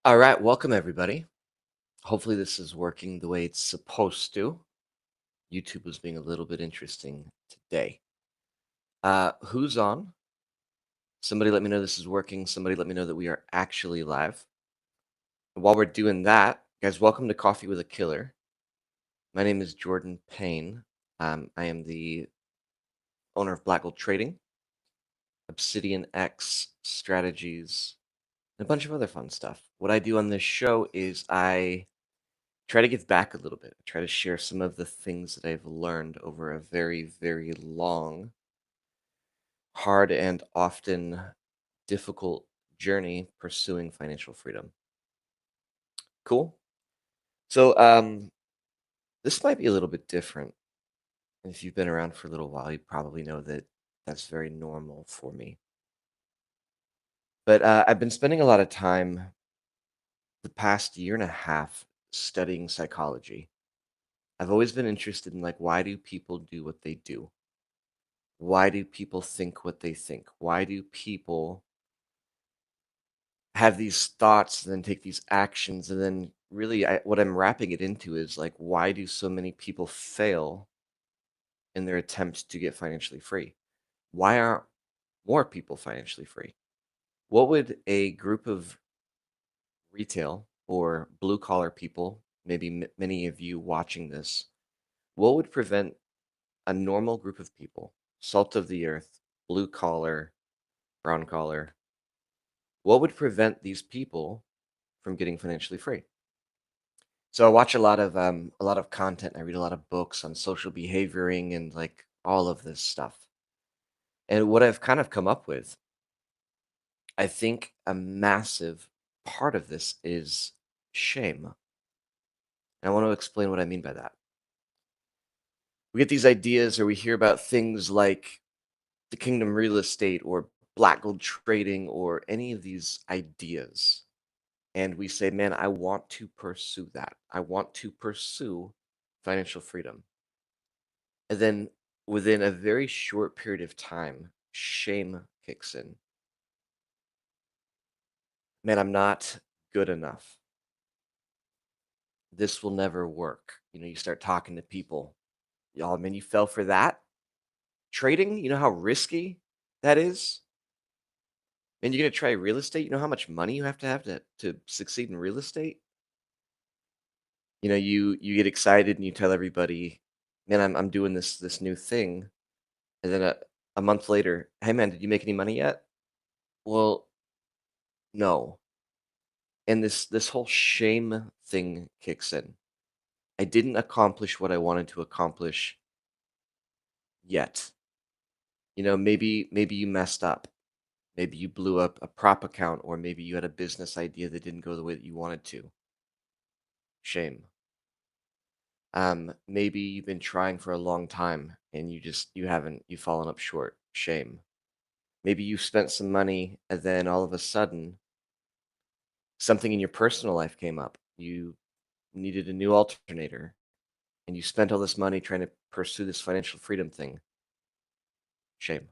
All right, welcome everybody. Hopefully, this is working the way it's supposed to. YouTube was being a little bit interesting today. Who's on? Somebody let me know this is working. Somebody let me know that we are actually live. And while we're doing that, guys, welcome to Coffee with a Killer. My name is Jordan Payne. I am the owner of Black Gold Trading, Obsidian X Strategies, and a bunch of other fun stuff. What I do on this show is I try to give back a little bit. Try to share some of the things that I've learned over a very, very long, hard, and often difficult journey pursuing financial freedom. Cool. So, this might be a little bit different. And if you've been around for a little while, you probably know that that's very normal for me. But I've been spending a lot of time the past year and a half studying psychology. I've always been interested in like why do people do what they do? Why do people think what they think? Why do people have these thoughts and then take these actions? And then really what I'm wrapping it into is like, why do so many people fail in their attempt to get financially free? Why aren't more people financially free? What would a group of retail or blue collar people, maybe many of you watching this, what would prevent a normal group of people, salt of the earth, blue collar, brown collar, what would prevent these people from getting financially free? So I watch a lot of content. I read a lot of books on social behavioring and like all of this stuff. And what I've kind of come up with, I think a massive part of this is shame. And I want to explain what I mean by that. We get these ideas or we hear about things like the kingdom real estate or black gold trading or any of these ideas. And we say, man, I want to pursue that. I want to pursue financial freedom. And then within a very short period of time, shame kicks in. Man, I'm not good enough. This will never work. You start talking to people. Y'all, man, you fell for that? Trading, you know how risky that is? And you're gonna try real estate? You know how much money you have to succeed in real estate? You get excited and you tell everybody, man, I'm doing this new thing. And then a month later, hey man, did you make any money yet? Well, no. And this whole shame thing kicks in. I didn't accomplish what I wanted to accomplish yet. Maybe you messed up. Maybe you blew up a prop account, or maybe you had a business idea that didn't go the way that you wanted to. Shame. Maybe you've been trying for a long time and you've fallen up short. Shame. Maybe you spent some money and then all of a sudden something in your personal life came up. You needed a new alternator and you spent all this money trying to pursue this financial freedom thing. Shame.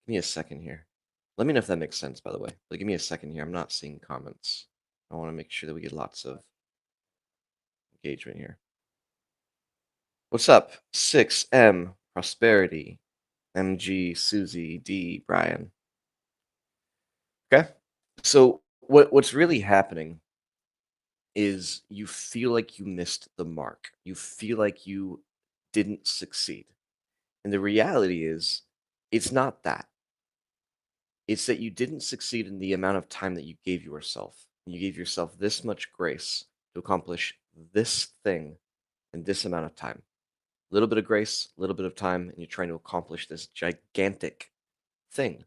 Give me a second here. Let me know if that makes sense, by the way. Like, give me a second here. I'm not seeing comments. I want to make sure that we get lots of engagement here. What's up? 6M, Prosperity, MG, Susie, D, Brian. Okay. So what's really happening is you feel like you missed the mark. You feel like you didn't succeed. And the reality is it's not that. It's that you didn't succeed in the amount of time that you gave yourself. You gave yourself this much grace to accomplish this thing in this amount of time. A little bit of grace, a little bit of time, and you're trying to accomplish this gigantic thing.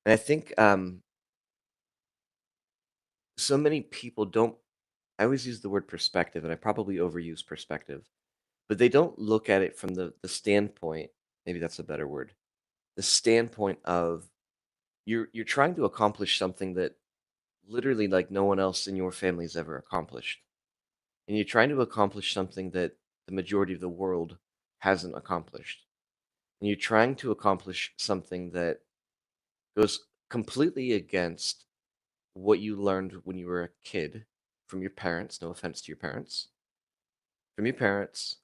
And I think so many people don't. I always use the word perspective, and I probably overuse perspective, but they don't look at it from the standpoint. Maybe that's a better word. The standpoint of you're trying to accomplish something that literally like no one else in your family has ever accomplished. And you're trying to accomplish something that the majority of the world hasn't accomplished. And you're trying to accomplish something that goes completely against what you learned when you were a kid from your parents, no offense to your parents, from your parents,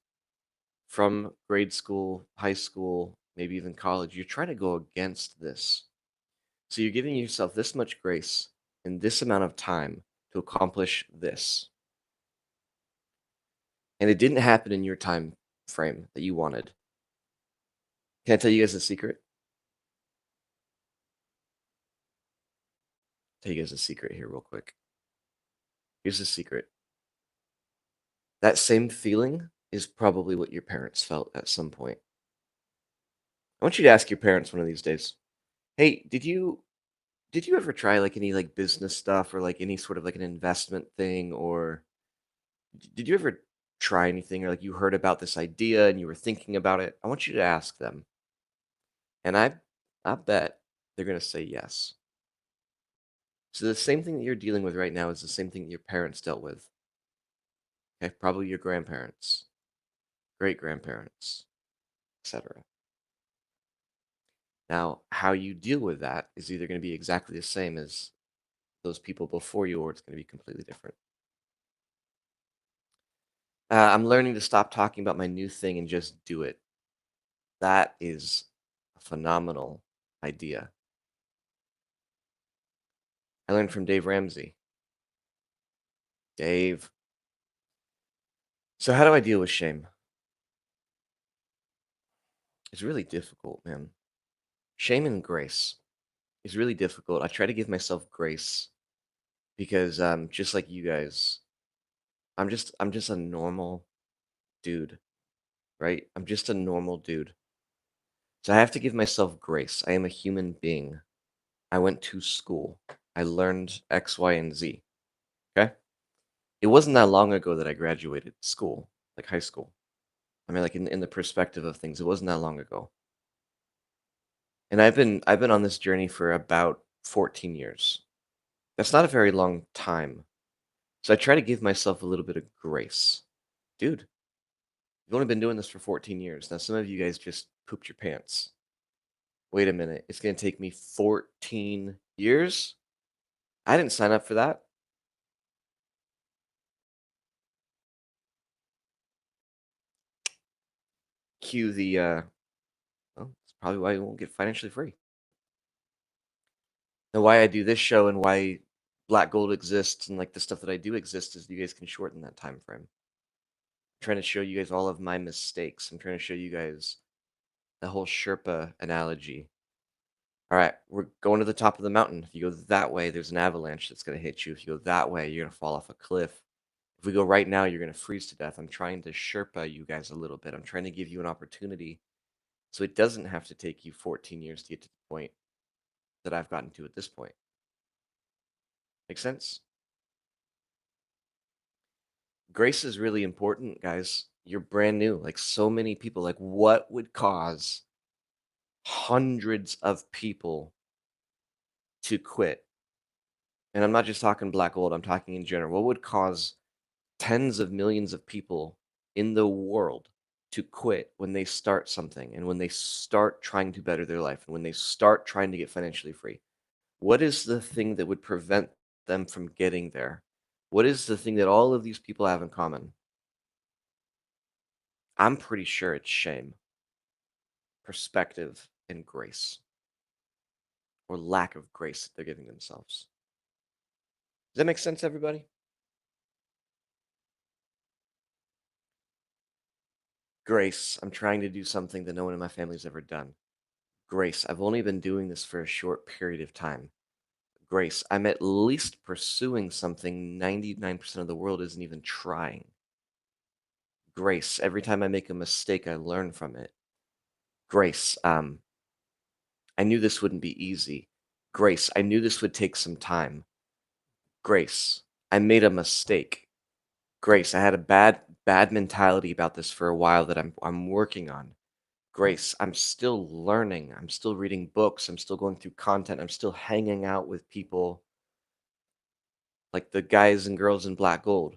from grade school, high school, maybe even college. You're trying to go against this. So you're giving yourself this much grace in this amount of time to accomplish this. And it didn't happen in your time frame that you wanted. Can I tell you guys a secret? Tell you guys a secret here, real quick. Here's the secret. That same feeling is probably what your parents felt at some point. I want you to ask your parents one of these days. Hey, did you ever try like any like business stuff or like any sort of like an investment thing or did you ever try anything or like you heard about this idea and you were thinking about it? I want you to ask them. And I bet they're going to say yes. So the same thing that you're dealing with right now is the same thing that your parents dealt with. Okay? Probably your grandparents, great grandparents, etc. Now, how you deal with that is either going to be exactly the same as those people before you or it's going to be completely different. I'm learning to stop talking about my new thing and just do it. That is a phenomenal idea. I learned from Dave Ramsey. Dave. So, how do I deal with shame? It's really difficult, man. Shame and grace is really difficult. I try to give myself grace because just like you guys, I'm just a normal dude, right? I'm just a normal dude. So I have to give myself grace. I am a human being. I went to school. I learned X, Y, and Z. Okay? It wasn't that long ago that I graduated school, like high school. I mean, like in the perspective of things, it wasn't that long ago. And I've been on this journey for about 14 years. That's not a very long time. So I try to give myself a little bit of grace. Dude, you've only been doing this for 14 years. Now some of you guys just pooped your pants. Wait a minute. It's going to take me 14 years? I didn't sign up for that. Cue the well, that's probably why you won't get financially free. And why I do this show and why Black Gold exists and like the stuff that I do exist is you guys can shorten that time frame. I'm trying to show you guys all of my mistakes. I'm trying to show you guys the whole Sherpa analogy. All right, we're going to the top of the mountain. If you go that way, there's an avalanche that's going to hit you. If you go that way, you're going to fall off a cliff. If we go right now, you're going to freeze to death. I'm trying to Sherpa you guys a little bit. I'm trying to give you an opportunity so it doesn't have to take you 14 years to get to the point that I've gotten to at this point. Make sense? Grace is really important, guys. You're brand new. Like so many people, like what would cause hundreds of people to quit? And I'm not just talking Black Gold, I'm talking in general. What would cause tens of millions of people in the world to quit when they start something and when they start trying to better their life and when they start trying to get financially free? What is the thing that would prevent them from getting there? What is the thing that all of these people have in common? I'm pretty sure it's shame, perspective, and grace, or lack of grace that they're giving themselves. Does that make sense, everybody? Grace, I'm trying to do something that no one in my family's ever done. Grace, I've only been doing this for a short period of time. Grace, I'm at least pursuing something 99% of the world isn't even trying. Grace, every time I make a mistake, I learn from it. Grace, I knew this wouldn't be easy. Grace, I knew this would take some time. Grace, I made a mistake. Grace, I had a bad mentality about this for a while that I'm working on. Grace, I'm still learning. I'm still reading books. I'm still going through content. I'm still hanging out with people like the guys and girls in Black Gold.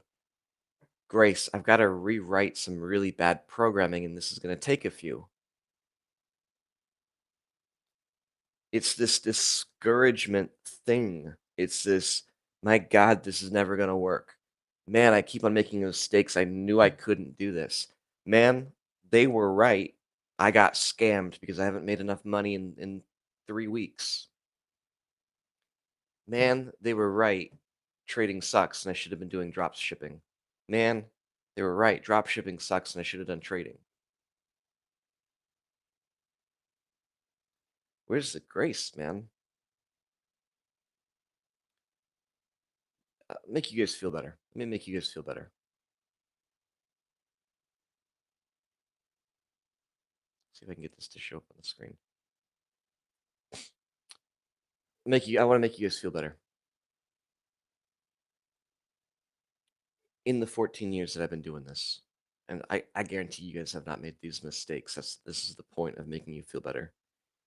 Grace, I've got to rewrite some really bad programming and this is going to take a few. It's this discouragement thing. It's this My God, this is never gonna work. Man, I keep on making mistakes. I knew I couldn't do this. Man, they were right. I got scammed because I haven't made enough money in 3 weeks. Man, they were right. Trading sucks and I should have been doing drop shipping. Man, they were right. Drop shipping sucks and I should have done trading. Where's the grace, man? Make you guys feel better. Let me make you guys feel better. See if I can get this to show up on the screen. I want to make you guys feel better. In the 14 years that I've been doing this, and I guarantee you guys have not made these mistakes. This is the point of making you feel better.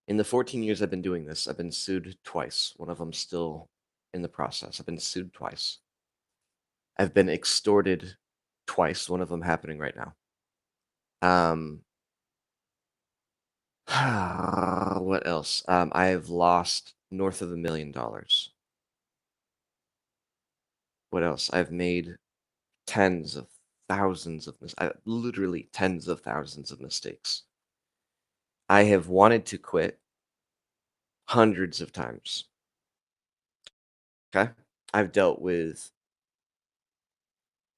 In the 14 years I've been doing this, I've been sued twice. One of them still in the process. I've been sued twice. I've been extorted twice. One of them happening right now. Um, what else? I have lost north of $1 million. What else? I've made tens of thousands of literally tens of thousands of mistakes. I have wanted to quit hundreds of times. Okay. I've dealt with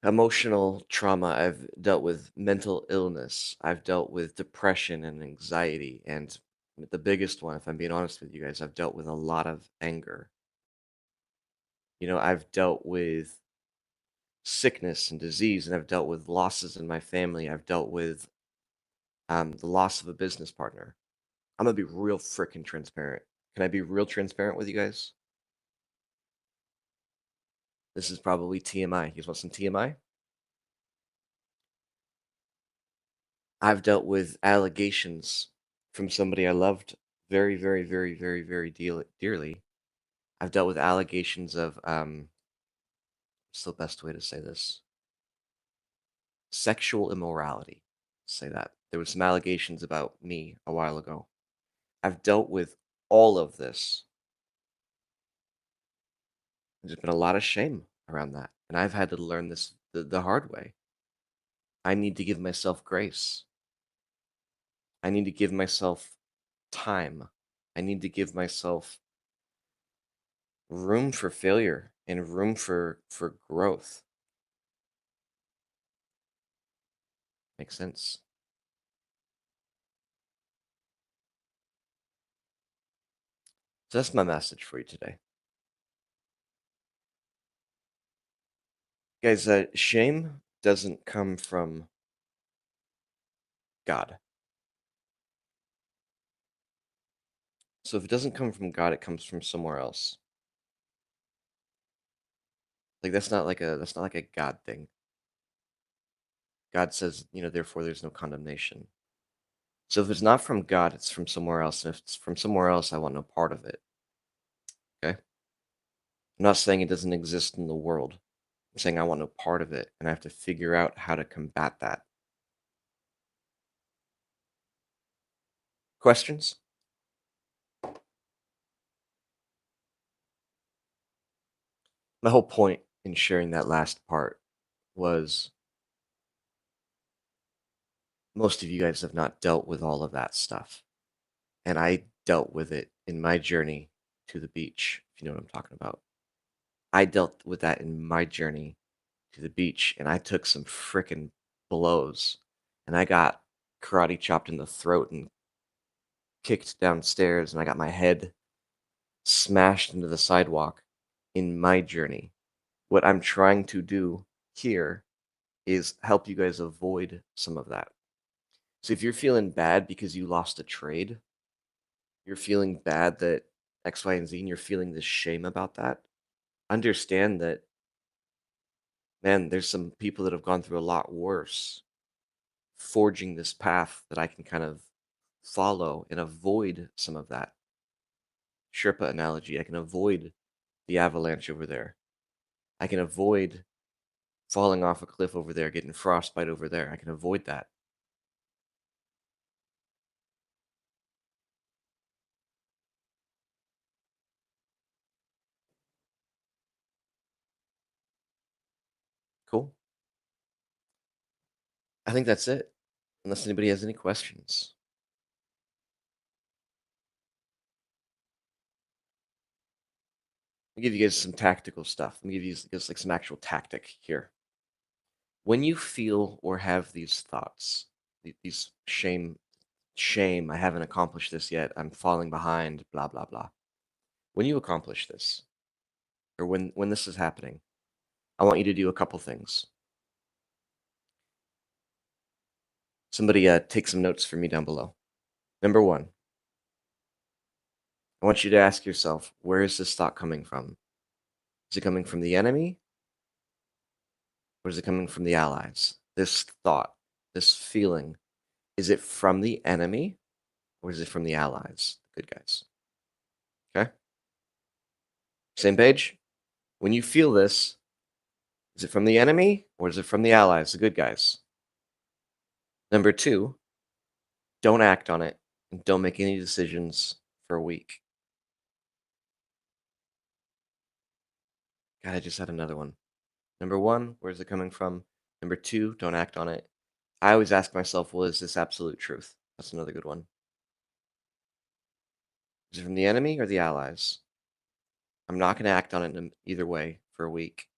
emotional trauma. I've dealt with mental illness. I've dealt with depression and anxiety. And the biggest one, if I'm being honest with you guys, I've dealt with a lot of anger. I've dealt with sickness and disease, and I've dealt with losses in my family. I've dealt with the loss of a business partner. I'm gonna be real freaking transparent. Can I be real transparent with you guys? This is probably TMI. You guys want some TMI? I've dealt with allegations from somebody I loved very, very, very, very, very dearly. I've dealt with allegations of what's the best way to say this? Sexual immorality. Say that. There was some allegations about me a while ago. I've dealt with all of this. There's been a lot of shame around that, and I've had to learn this the hard way. I need to give myself grace. I need to give myself time. I need to give myself room for failure and room for growth. Makes sense. So that's my message for you today. Guys, shame doesn't come from God. So if it doesn't come from God, it comes from somewhere else. Like that's not like a God thing. God says, therefore there's no condemnation. So if it's not from God, it's from somewhere else. And if it's from somewhere else, I want no part of it. Okay? I'm not saying it doesn't exist in the world. I'm saying I want no part of it, and I have to figure out how to combat that. Questions? My whole point in sharing that last part was most of you guys have not dealt with all of that stuff. And I dealt with it in my journey to the beach, if you know what I'm talking about. I dealt with that in my journey to the beach, and I took some frickin' blows. And I got karate chopped in the throat and kicked downstairs, and I got my head smashed into the sidewalk in my journey. What I'm trying to do here is help you guys avoid some of that. So if you're feeling bad because you lost a trade, you're feeling bad that X, Y, and Z, and you're feeling this shame about that, understand that, man, there's some people that have gone through a lot worse forging this path that I can kind of follow and avoid some of that. Sherpa analogy, I can avoid the avalanche over there. I can avoid falling off a cliff over there, getting frostbite over there. I can avoid that. Cool. I think that's it. Unless anybody has any questions. I'll give you guys some tactical stuff. Let me give you guys like some actual tactic here. When you feel or have these thoughts, these shame, I haven't accomplished this yet, I'm falling behind, blah, blah, blah. When you accomplish this, or when this is happening, I want you to do a couple things. Somebody take some notes for me down below. Number one, I want you to ask yourself, where is this thought coming from? Is it coming from the enemy or is it coming from the allies? This thought, this feeling, is it from the enemy or is it from the allies, the good guys? Okay? Same page? When you feel this, is it from the enemy or is it from the allies, the good guys? Number two, don't act on it and don't make any decisions for a week. God, I just had another one. Number one, where's it coming from? Number two, don't act on it. I always ask myself, well, is this absolute truth? That's another good one. Is it from the enemy or the allies? I'm not going to act on it in either way for a week.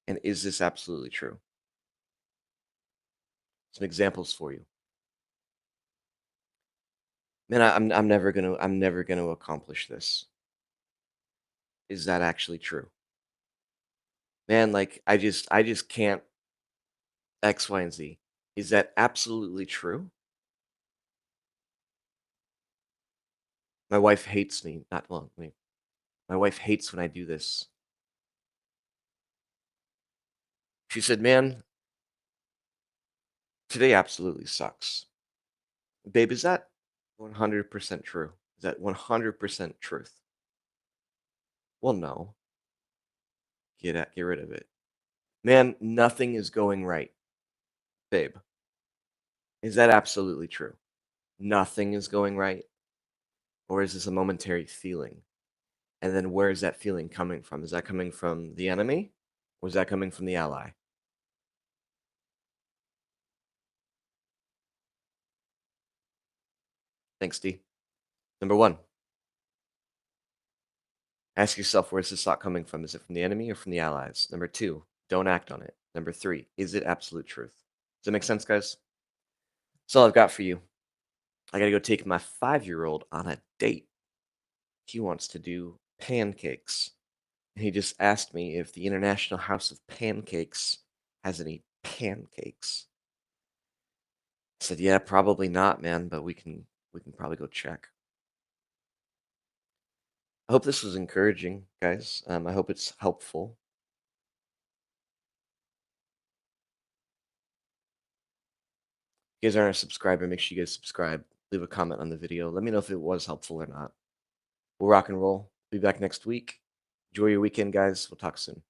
And is this absolutely true? Some examples for you. Man, I'm never gonna accomplish this. Is that actually true? Man, like I just can't X, Y, and Z. Is that absolutely true? My wife hates me. Not well, I mean, my wife hates when I do this. She said, "Man, today absolutely sucks." Babe, is that 100% true? Is that 100% truth? Well, no. Get rid of it. Man, nothing is going right. Babe, is that absolutely true? Nothing is going right? Or is this a momentary feeling? And then where is that feeling coming from? Is that coming from the enemy? Or is that coming from the ally? Thanks, D. Number one, ask yourself, where's this thought coming from? Is it from the enemy or from the allies? Number two, don't act on it. Number three, is it absolute truth? Does that make sense, guys? That's all I've got for you. I gotta go take my 5-year-old on a date. He wants to do pancakes. He just asked me if the International House of Pancakes has any pancakes. I said, yeah, probably not, man, but we can probably go check. I hope this was encouraging, guys. I hope it's helpful. If you guys aren't a subscriber, make sure you guys subscribe. Leave a comment on the video. Let me know if it was helpful or not. We'll rock and roll. Be back next week. Enjoy your weekend, guys. We'll talk soon.